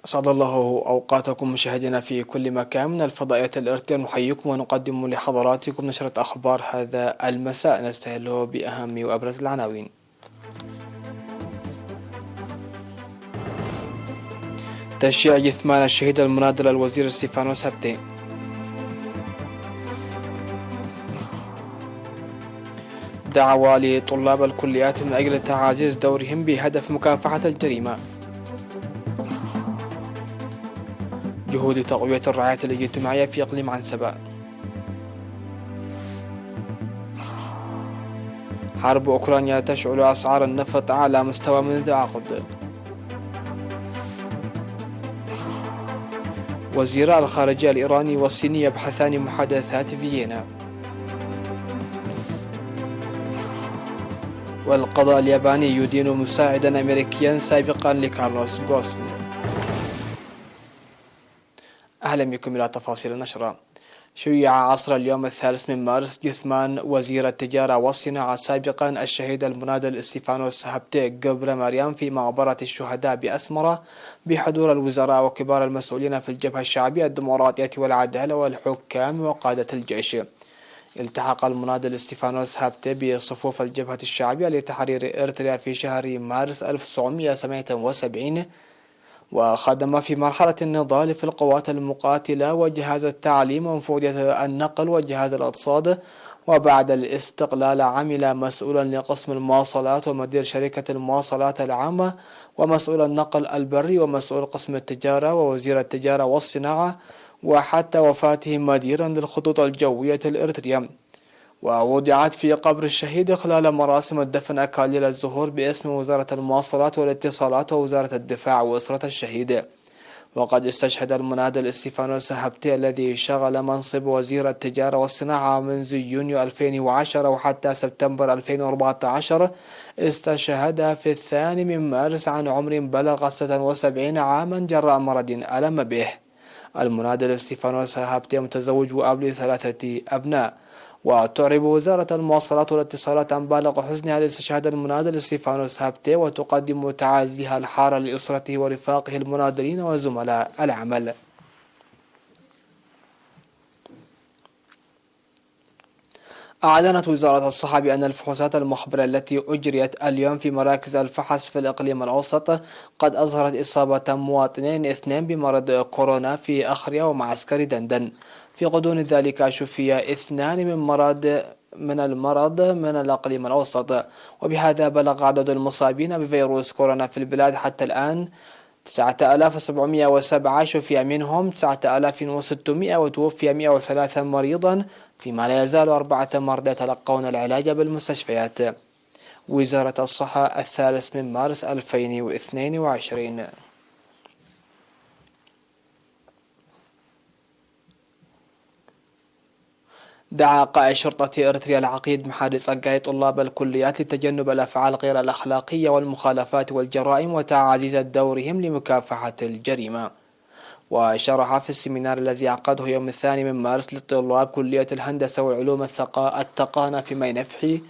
أسعد الله أوقاتكم مشاهدينا في كل مكان من الفضائيات الإرتيال. نحييكم ونقدم لحضراتكم نشرة أخبار هذا المساء، نستهل بأهم وأبرز العناوين. تشييع جثمان الشهيد المناضل الوزير ستيفانوس هبتي. دعوة لطلاب الكليات من أجل تعزيز دورهم بهدف مكافحة الجريمة. جهود تقوية الرعاية الاجتماعية في إقليم عنسبة. حرب أوكرانيا تشعل أسعار النفط أعلى مستوى منذ عقد. وزيرا الخارجية الإيراني والصيني يبحثان محادثات فيينا. والقضاء الياباني يدين مساعدا أمريكيا سابقا لكارلوس غوسن. أهلا بكم إلى تفاصيل النشرة. شيع عصر اليوم 3 مارس جثمان وزير التجارة والصناعة سابقا الشهيد المناضل ستيفانوس هبتي قبر مريم في مقبرة الشهداء بأسمرة بحضور الوزراء وكبار المسؤولين في الجبهة الشعبية الديمقراطية والعدالة والحكام وقادة الجيش. التحق المناضل ستيفانوس هبتي بصفوف الجبهة الشعبية لتحرير إريتريا في شهر مارس 1977، وخدم في مرحلة النضال في القوات المقاتلة وجهاز التعليم ومفوضية النقل وجهاز الاقتصاد، وبعد الاستقلال عمل مسؤولا لقسم المواصلات ومدير شركة المواصلات العامة ومسؤول النقل البري ومسؤول قسم التجارة ووزير التجارة والصناعة، وحتى وفاته مديرا للخطوط الجوية الإريترية. ووضعت في قبر الشهيد خلال مراسم الدفن أكاليل الزهور باسم وزارة المواصلات والاتصالات ووزارة الدفاع وأسرة الشهيد. وقد استشهد المناضل ستيفانوس هبتي الذي شغل منصب وزير التجارة والصناعة منذ يونيو 2010 وحتى سبتمبر 2014. استشهد في 2 مارس عن عمر بلغ 76 عاما جراء مرض ألم به. المناضل ستيفانوس هبتي متزوج وأب ل3 أبناء. وتعرب وزارة المواصلات والاتصالات عن بالغ حزنها لاستشهاد المناضل ستيفانوس هبتي، وتقدم تعازيها الحارة لأسرته ورفاقه المناضلين وزملاء العمل. أعلنت وزارة الصحة بأن الفحوصات المخبرة التي أجريت اليوم في مراكز الفحص في الإقليم الأوسط قد أظهرت إصابة مواطنين 2 بمرض كورونا في أخريا ومعسكر دندن. في غضون ذلك شفي 2 من المرض من الإقليم الأوسط، وبهذا بلغ عدد المصابين بفيروس كورونا في البلاد حتى الآن 9707، شفي منهم 9600 وتوفي 103 مريضا، فيما لا يزال 4 مرضى يتلقون العلاج بالمستشفيات. وزارة الصحة 3 مارس 2022. دعا قائد شرطة إريتريا العقيد محادي صقاي طلاب الكليات لتجنب الأفعال غير الأخلاقية والمخالفات والجرائم وتعزيز دورهم لمكافحة الجريمة. وشرح في السيمينار الذي عقده يوم 2 مارس لطلاب كلية الهندسة والعلوم التقانة في مينفحي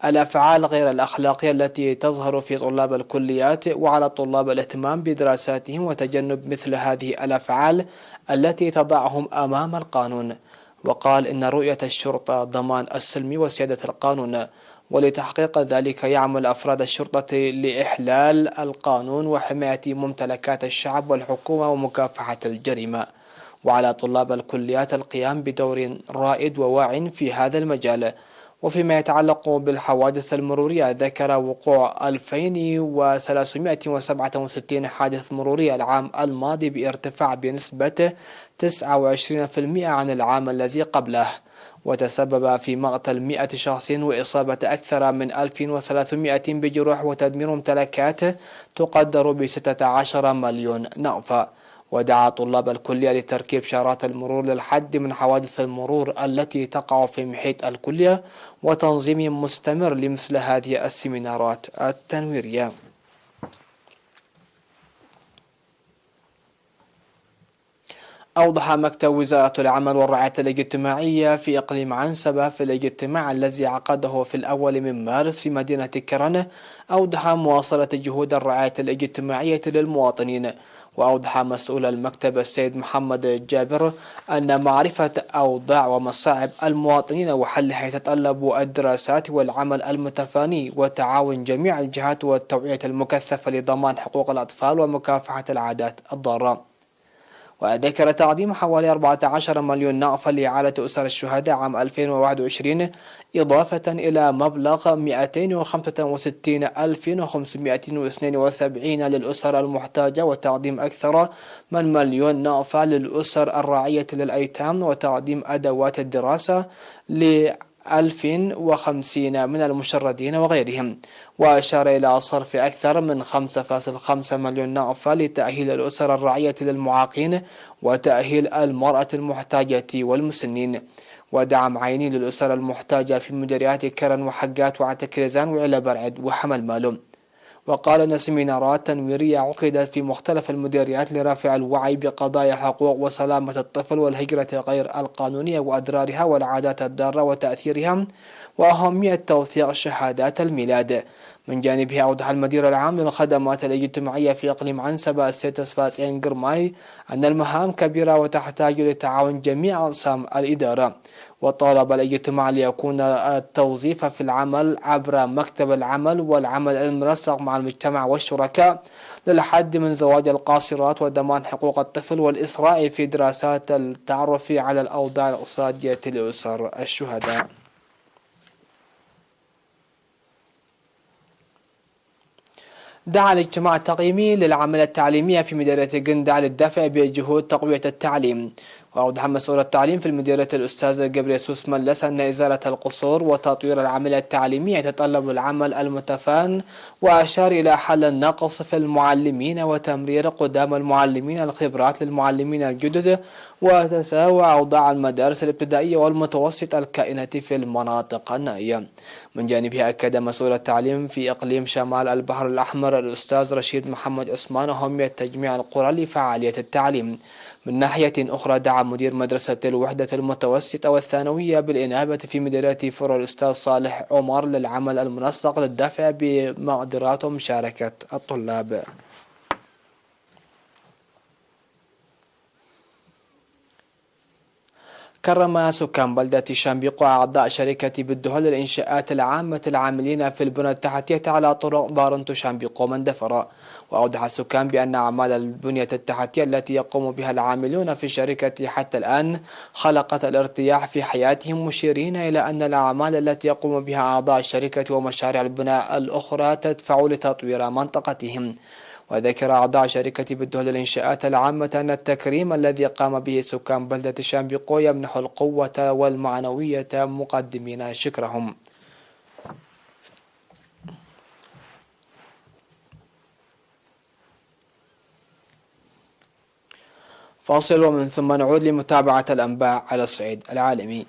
الأفعال غير الأخلاقية التي تظهر في طلاب الكليات، وعلى الطلاب الاهتمام بدراساتهم وتجنب مثل هذه الأفعال التي تضعهم أمام القانون. وقال إن رؤية الشرطة ضمان السلم وسيادة القانون، ولتحقيق ذلك يعمل أفراد الشرطة لإحلال القانون وحماية ممتلكات الشعب والحكومة ومكافحة الجريمة. وعلى طلاب الكليات القيام بدور رائد وواع في هذا المجال. وفيما يتعلق بالحوادث المرورية، ذكر وقوع 2367 حادث مروري العام الماضي بارتفاع بنسبة 29% عن العام الذي قبله، وتسبب في مقتل 100 شخص وإصابة أكثر من 1300 بجروح وتدمير ممتلكات تقدر ب16 مليون نقفة. ودعا طلاب الكلية لتركيب شارات المرور للحد من حوادث المرور التي تقع في محيط الكلية وتنظيم مستمر لمثل هذه السيمينارات التنويرية. أوضح مكتب وزارة العمل والرعاية الاجتماعية في إقليم عنسبة في الاجتماع الذي عقده في 1 مارس في مدينة كرنة، أوضح مواصلة جهود الرعاية الاجتماعية للمواطنين، وأوضح مسؤول المكتب السيد محمد جابر أن معرفة أوضاع ومصاعب المواطنين وحلها يتطلب الدراسات والعمل المتفاني وتعاون جميع الجهات والتوعية المكثفة لضمان حقوق الأطفال ومكافحة العادات الضارة. وذكر تقديم حوالي 14 مليون نقفة لإعالة أسر الشهداء عام 2021 إضافة إلى مبلغ 265,572 للأسر المحتاجة، وتقديم أكثر من مليون نقفة للأسر الراعية للأيتام، وتقديم أدوات الدراسة ل 1050 من المشردين وغيرهم. وأشار إلى صرف أكثر من 5.5 مليون نقفة لتأهيل الأسر الراعية للمعاقين وتأهيل المرأة المحتاجة والمسنين، ودعم عيني للأسر المحتاجة في مديريات كرن وحقات وعتكرزان وعلى برعد وحمل مالو. وقال أن سيمينارات تنويرية عقدت في مختلف المديريات لرفع الوعي بقضايا حقوق وسلامة الطفل والهجرة غير القانونية وأضرارها والعادات الضارة وتأثيرها، وأهمية توثيق شهادات الميلاد. من جانبه أوضح المدير العام للخدمات الاجتماعية في إقليم عنسبة السيد فاسعين قرماي أن المهام كبيرة وتحتاج لتعاون جميع أقسام الإدارة، وطالب الاجتماع ليكون التوظيف في العمل عبر مكتب العمل والعمل المنسق مع المجتمع والشركاء للحد من زواج القاصرات وضمان حقوق الطفل والإسراع في دراسات التعرف على الأوضاع الاقتصادية لأسر الشهداء. دعا الاجتماع التقييمي للعملية التعليمية في مديرية قندع للدفع بجهود تقوية التعليم. وأوضح مسؤول التعليم في المديرية الأستاذ جبريل سوس ملس أن إزالة القصور وتطوير العملية التعليمية يتطلب العمل المتفان، وأشار إلى حل النقص في المعلمين وتمرير قدام المعلمين الخبرات للمعلمين الجدد وتساوى أوضاع المدارس الابتدائية والمتوسطة الكائنة في المناطق النائية. من جانبه أكد مسؤول التعليم في إقليم شمال البحر الأحمر الأستاذ رشيد محمد عثمان أهمية تجميع القرى لفعالية التعليم. من ناحية أخرى دعا مدير مدرسة الوحدة المتوسطة والثانوية بالإنابة في مديرية فرع الأستاذ صالح عمر للعمل المنسق للدفع بمقدرات ومشاركة الطلاب. كرم سكان بلدة شامبيقو أعضاء شركة بالدهى للإنشاءات العامة العاملين في البنى التحتية على طرق بارنتو شامبيقو مندفرة. وأوضح السكان بأن أعمال البنية التحتية التي يقوم بها العاملون في الشركة حتى الآن خلقت الارتياح في حياتهم، مشيرين إلى أن الأعمال التي يقوم بها أعضاء الشركة ومشاريع البناء الأخرى تدفع لتطوير منطقتهم. وذكر أعضاء شركة بالدهى للإنشاءات العامة أن التكريم الذي قام به سكان بلدة شامبيقو يمنح القوة والمعنوية، مقدمين شكرهم. فاصل ومن ثم نعود لمتابعة الأنباء على الصعيد العالمي.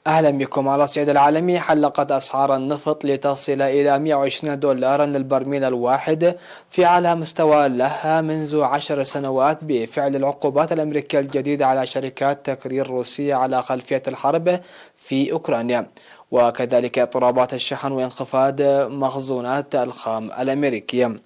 أهلا بكم. على الصعيد العالمي حلقت أسعار النفط لتصل إلى $120 للبرميل الواحد في أعلى مستوى لها منذ 10 سنوات بفعل العقوبات الأمريكية الجديدة على شركات تكرير روسية على خلفية الحرب في أوكرانيا، وكذلك اضطرابات الشحن وانخفاض مخزونات الخام الأمريكية.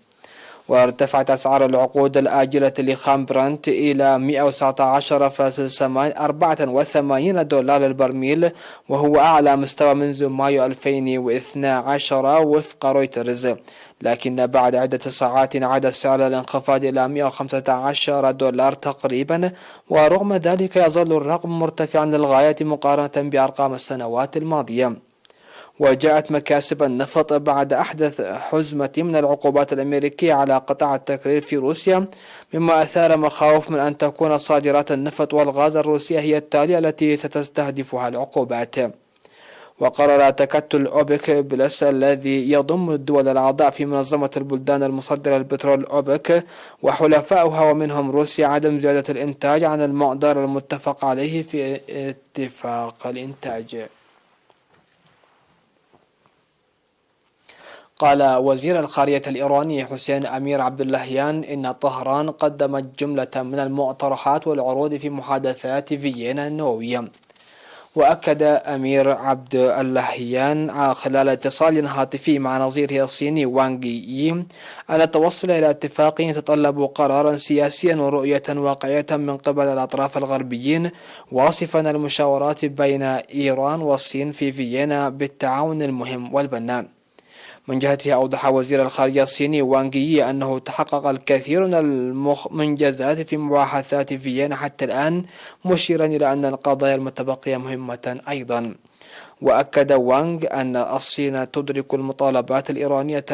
وارتفعت أسعار العقود الآجلة لخام برنت إلى $119.84 للبرميل، وهو أعلى مستوى منذ مايو 2012 وفق رويترز، لكن بعد عدة ساعات عاد السعر الانخفاض إلى $115 تقريبا. ورغم ذلك يظل الرقم مرتفعا للغاية مقارنة بأرقام السنوات الماضية. وجاءت مكاسب النفط بعد أحدث حزمة من العقوبات الأمريكية على قطاع التكرير في روسيا، مما أثار مخاوف من أن تكون صادرات النفط والغاز الروسية هي التالية التي ستستهدفها العقوبات. وقرر تكتل أوبك بلس الذي يضم الدول الأعضاء في منظمة البلدان المصدرة للبترول أوبك وحلفائها ومنهم روسيا عدم زيادة الإنتاج عن المقدار المتفق عليه في اتفاق الإنتاج. قال وزير الخارجية الإيراني حسين أمير عبد اللهيان إن طهران قدمت جملة من المقترحات والعروض في محادثات فيينا النووية. وأكد أمير عبد اللهيان خلال اتصال هاتفي مع نظيره الصيني وانغ يي أن التوصل إلى اتفاق يتطلب قرارا سياسيا ورؤية واقعية من قبل الأطراف الغربيين، واصفا المشاورات بين إيران والصين في فيينا بالتعاون المهم والبناء. من جهته أوضح وزير الخارجية الصيني وانغ يي أنه تحقق الكثير من المنجزات في مباحثات فيينا حتى الآن، مشيرا إلى أن القضايا المتبقية مهمة أيضا. وأكد وانغ أن الصين تدرك المطالبات الإيرانية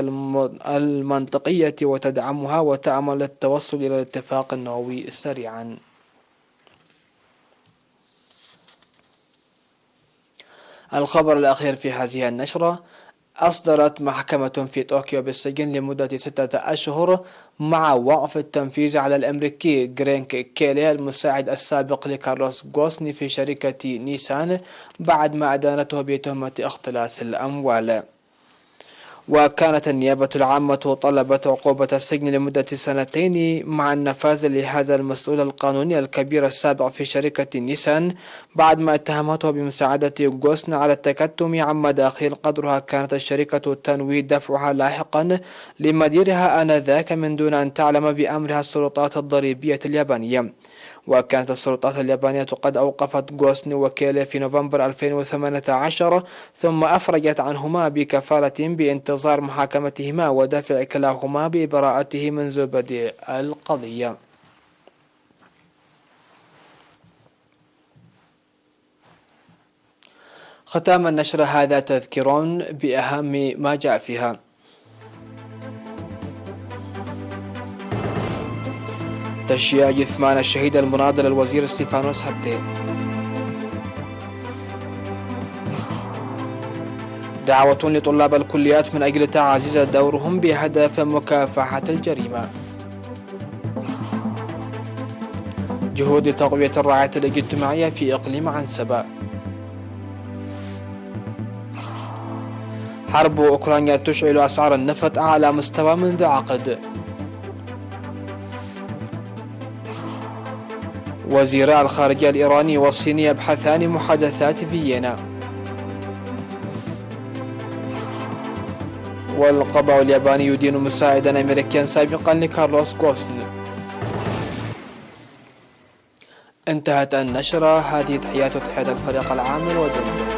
المنطقية وتدعمها وتأمل التوصل إلى الاتفاق النووي سريعا. الخبر الأخير في هذه النشرة: أصدرت محكمة في طوكيو بالسجن لمدة 6 أشهر مع وقف التنفيذ على الأمريكي جرينك كيلي المساعد السابق لكارلوس غوسني في شركة نيسان بعد ما أدانته بتهمة اختلاس الأموال. وكانت النيابة العامة طلبت عقوبة السجن لمدة 2 مع النفاذ لهذا المسؤول القانوني الكبير السابق في شركة نيسان بعد ما اتهمته بمساعدة غوسن على التكتم عن مداخيل قدرها كانت الشركة تنوي دفعها لاحقا لمديرها آنذاك من دون أن تعلم بأمرها السلطات الضريبية اليابانية. وكانت السلطات اليابانية قد أوقفت غوسن وكيلي في نوفمبر 2018 ثم أفرجت عنهما بكفالة بانتظار محاكمتهما ودفع كلاهما ببراءته منذ بدء القضية. ختام النشر هذا تذكير بأهم ما جاء فيها. تشييع جثمان الشهيد المناضل الوزير ستيفانوس هابتي. دعوة لطلاب الكليات من أجل تعزيز دورهم بهدف مكافحة الجريمة. جهود تقوية الرعاية الاجتماعية في إقليم عنسبة. حرب أوكرانيا تشعل أسعار النفط أعلى مستوى منذ عقد. وزيراء الخارجية الإيراني والصيني يبحثان محادثات فيينا. والقضاء الياباني يدين مساعدا أمريكيا سابقا لكارلوس غوسن. انتهت النشرة. هذه تحيات الفريق العامل ودمه.